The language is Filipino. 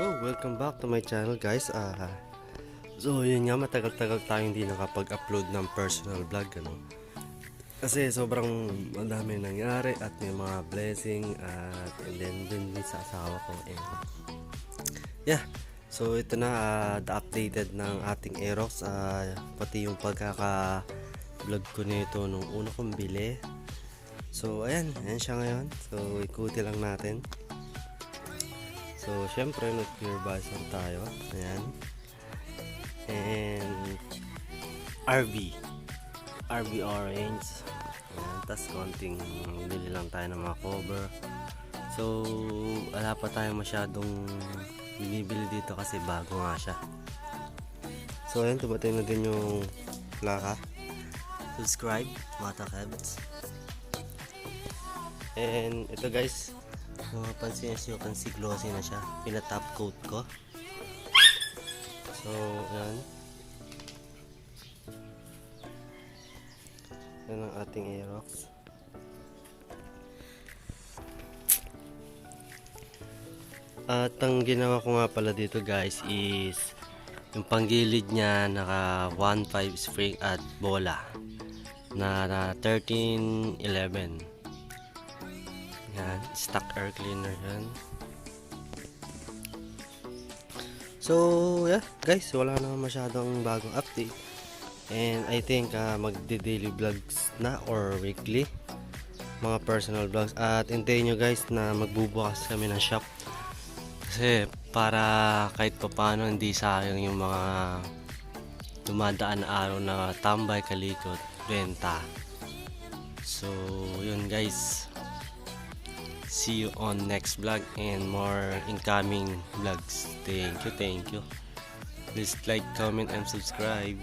So, welcome back to my channel guys. So yun nga, matagal-tagal tayong hindi nakapag-upload ng personal vlog, ano. Kasi sobrang madami nangyari at may mga blessing at and then dun din sa asawa ko. And yeah, so ito na the updated ng ating Aerox, pati yung pagkaka-vlog ko nito nung una kong bili. So ayan siya ngayon. So ikuti lang natin. So, syempre, nag-clear bison tayo. Ayan. And, RV orange. Ayan. Tapos, konting bili lang tayo ng mga cover. So, wala pa tayo masyadong binibili dito kasi bago nga siya. So, ayan. Tumating na din yung plaka. Subscribe, mga takabs. And, ito guys. Mapansin nyo kasi glossy na siya. Pinatop coat ko. So, yan. Yan ang ating Aerox. At ang ginawa ko nga pala dito guys is yung panggilid niya naka 1.5 spring at bola na 1311. Yan, stock air cleaner yan. So yeah guys, wala na masyadong bagong update. And I think magdi-daily vlogs na or weekly mga personal vlogs. At hintayin nyo guys na magbubukas kami ng shop. Kasi para kahit pa paano hindi sayang yung mga dumadaan na araw na tambay, kalikot, benta. So yun guys, see you on next vlog and more incoming vlogs. Thank you. Please like, comment and subscribe.